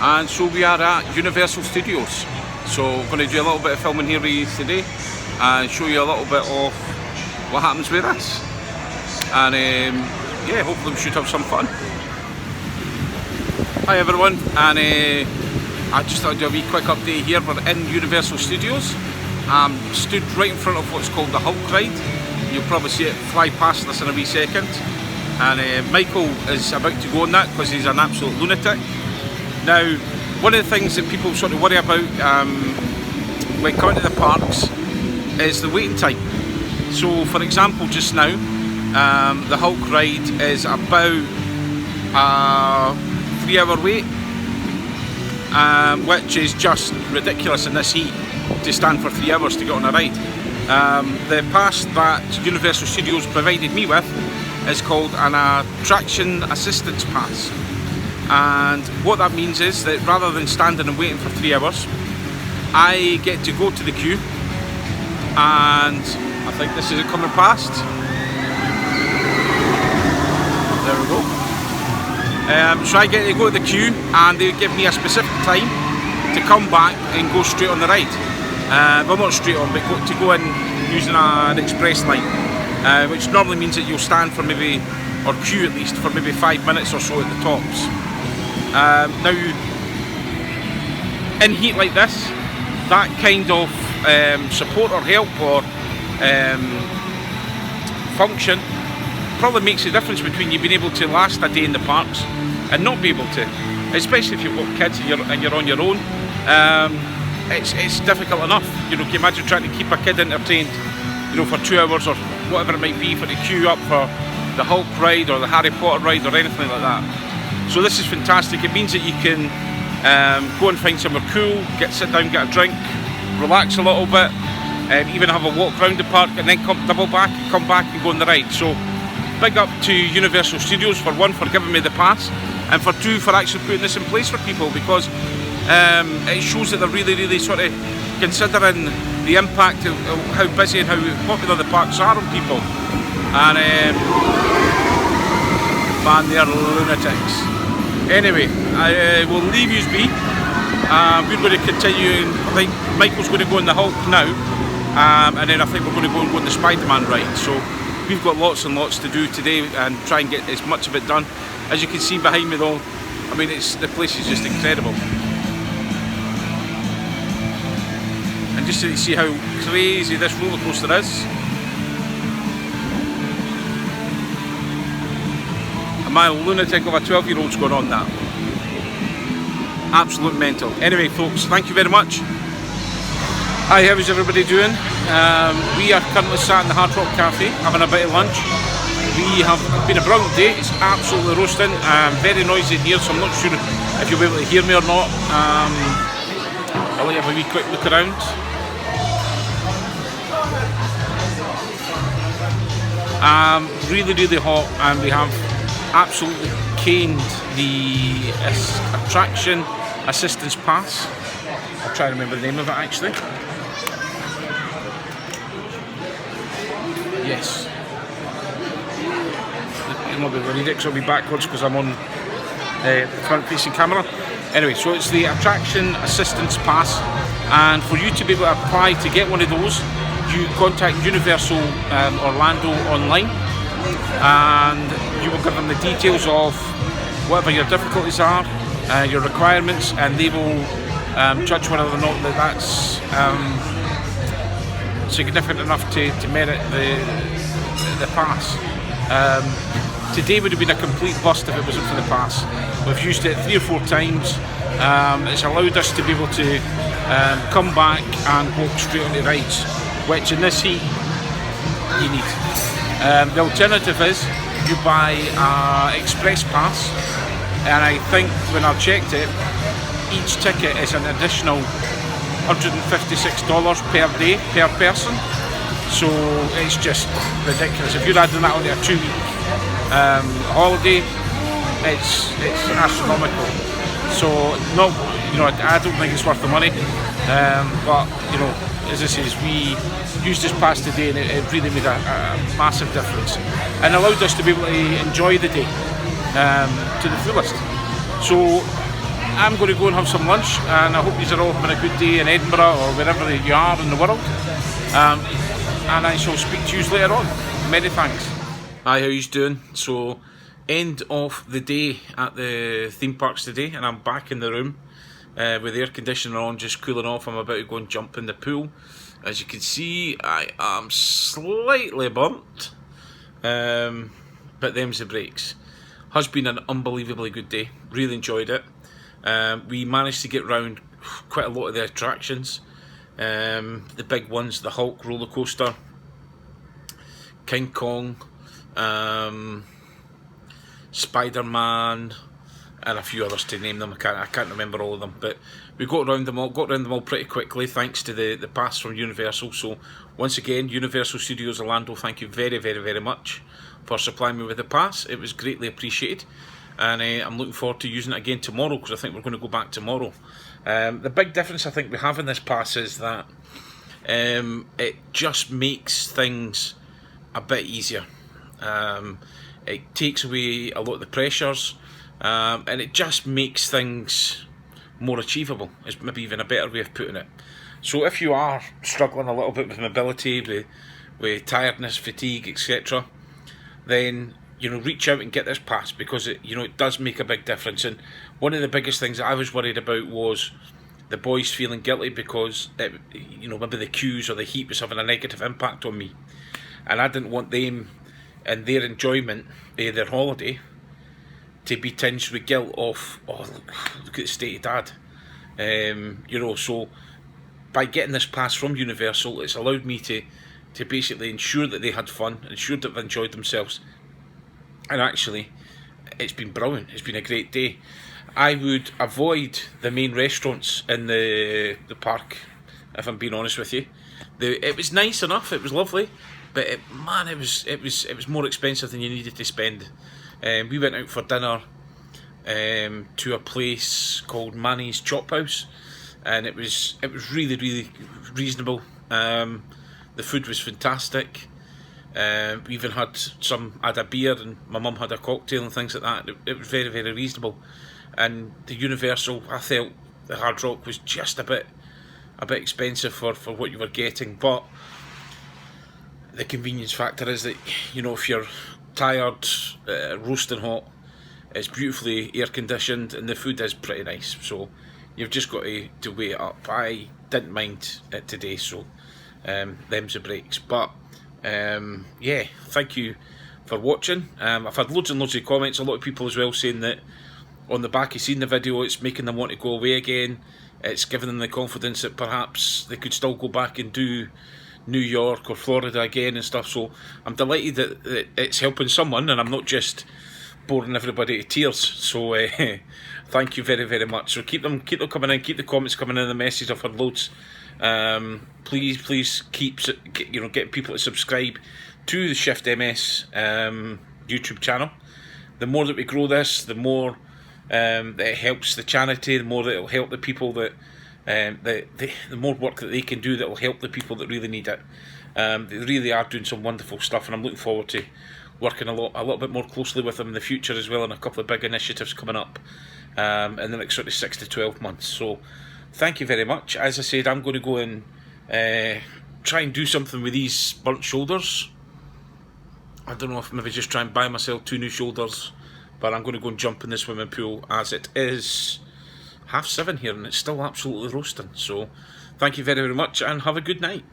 and so we are at Universal Studios. So I'm going to do a little bit of filming here with you today and show you a little bit of what happens with us. And yeah, hopefully we should have some fun. Hi everyone, and I just thought I'd do a wee quick update here. We're in Universal Studios. Stood right in front of what's called the Hulk ride. You'll probably see it fly past us in a wee second. And Michael is about to go on that because he's an absolute lunatic. Now, one of the things that people sort of worry about when coming to the parks is the waiting time. So, for example, just now, the Hulk ride is about a 3-hour wait, which is just ridiculous in this heat to stand for 3 hours to get on a ride. The pass that Universal Studios provided me with is called an attraction assistance pass, and what that means is that rather than standing and waiting for 3 hours, I get to go to the queue, and I think this is it coming past. There we go. So I get to go to the queue and they give me a specific time to come back and go straight on the ride. Well, not straight on, but to go in using an express line, which normally means that you'll stand for maybe, or queue at least, for maybe 5 minutes or so at the tops. Now, in heat like this, that kind of support or help or function probably makes a difference between you being able to last a day in the parks and not be able to, especially if you've got kids and you're on your own. It's difficult enough. You know, can you imagine trying to keep a kid entertained, you know, for 2 hours or whatever it might be, for the queue up for the Hulk ride or the Harry Potter ride or anything like that. So this is fantastic. It means that you can go and find somewhere cool, sit down, get a drink, relax a little bit, even have a walk around the park, and then come back and go on the ride. So big up to Universal Studios for one, for giving me the pass, and for two, for actually putting this in place for people, because it shows that they're really sort of considering the impact of how busy and how popular the parks are on people. And man, they're lunatics. Anyway, I will leave yous be. We're going to continue. I think Michael's going to go on the Hulk now, and then I think we're going to go on the Spider-Man ride. So we've got lots and lots to do today and try and get as much of it done. As you can see behind me though, I mean, the place is just incredible. And just to see how crazy this roller coaster is. And my lunatic of a 12-year-old's going on that. Absolute mental. Anyway folks, thank you very much. Hi, how is everybody doing? We are currently sat in the Hard Rock Cafe having a bit of lunch. We have been a brilliant day. It's absolutely roasting, very noisy in here, so I'm not sure if you'll be able to hear me or not. I'll let you have a wee quick look around. Really hot, and we have absolutely caned the attraction assistance pass. I'll try to remember the name of it actually. Yes. You'll not be able to read it because I'll be backwards because I'm on the front-facing camera. Anyway, so it's the attraction assistance pass, and for you to be able to apply to get one of those, you contact Universal Orlando online, and you will give them the details of whatever your difficulties are, your requirements, and they will judge whether or not that's significant enough to merit the pass. Today would have been a complete bust if it wasn't for the pass. We've used it 3 or 4 times. It's allowed us to be able to come back and walk straight on the rides, which in this heat you need. The alternative is you buy an express pass, and I think when I checked it, each ticket is an additional $156 per day per person. So it's just ridiculous. If you're adding that onto a 2-week holiday, it's astronomical. So no, you know, I don't think it's worth the money. But you know, as I say, we used this pass today, and it really made a massive difference, and allowed us to be able to enjoy the day to the fullest. So I'm going to go and have some lunch, and I hope you are all having a good day in Edinburgh or wherever you are in the world. And I shall speak to you later on. Many thanks. Hi, how you doing? So, end of the day at the theme parks today, and I'm back in the room with the air conditioner on, just cooling off. I'm about to go and jump in the pool. As you can see, I am slightly burnt, but them's the breaks. Has been an unbelievably good day. Really enjoyed it. We managed to get round quite a lot of the attractions. The big ones, the Hulk roller coaster, King Kong, Spider-Man, and a few others to name them. I can't remember all of them, but we got around them all pretty quickly thanks to the pass from Universal. So once again, Universal Studios Orlando, thank you very, very, very much for supplying me with the pass. It was greatly appreciated, and I'm looking forward to using it again tomorrow, because I think we're going to go back tomorrow. The big difference I think we have in this pass is that it just makes things a bit easier. It takes away a lot of the pressures, and it just makes things more achievable, is maybe even a better way of putting it. So if you are struggling a little bit with mobility, with tiredness, fatigue, etc., then reach out and get this pass, because it does make a big difference. And one of the biggest things that I was worried about was the boys feeling guilty because maybe the queues or the heat was having a negative impact on me, and I didn't want them and their enjoyment of their holiday to be tinged with guilt of, oh, look at the state of Dad. So by getting this pass from Universal, it's allowed me to basically ensure that they had fun, ensure that they enjoyed themselves. And actually, it's been brilliant. It's been a great day. I would avoid the main restaurants in the park, if I'm being honest with you. It was nice enough, it was lovely, but it was more expensive than you needed to spend. We went out for dinner to a place called Manny's Chop House, and it was really, really reasonable. The food was fantastic. We even had a beer, and my mum had a cocktail and things like that. It was very, very reasonable. And the Universal, I felt the Hard Rock was just a bit expensive for what you were getting, but the convenience factor is that if you're tired, roasting hot, it's beautifully air conditioned, and the food is pretty nice. So you've just got to weigh it up. I didn't mind it today, so them's the breaks. But yeah, thank you for watching. I've had loads and loads of comments, a lot of people as well saying that on the back of seeing the video, it's making them want to go away again. It's giving them the confidence that perhaps they could still go back and do New York or Florida again and stuff. So I'm delighted that it's helping someone, and I'm not just boring everybody to tears. So thank you very, very much. So keep them coming in, keep the comments coming in, the messages. I've had loads. Please keep getting people to subscribe to the Shift.ms YouTube channel. The more that we grow this, the more that it helps the charity, the more that it'll help the people that the more work that they can do that will help the people that really need it. They really are doing some wonderful stuff, and I'm looking forward to working a little bit more closely with them in the future as well, and a couple of big initiatives coming up in the next sort of 6 to 12 months. So thank you very much. As I said, I'm going to go and try and do something with these burnt shoulders. I don't know if maybe just try and buy myself 2 new shoulders, but I'm going to go and jump in the swimming pool, as it is 7:30 here and it's still absolutely roasting. So thank you very, very much, and have a good night.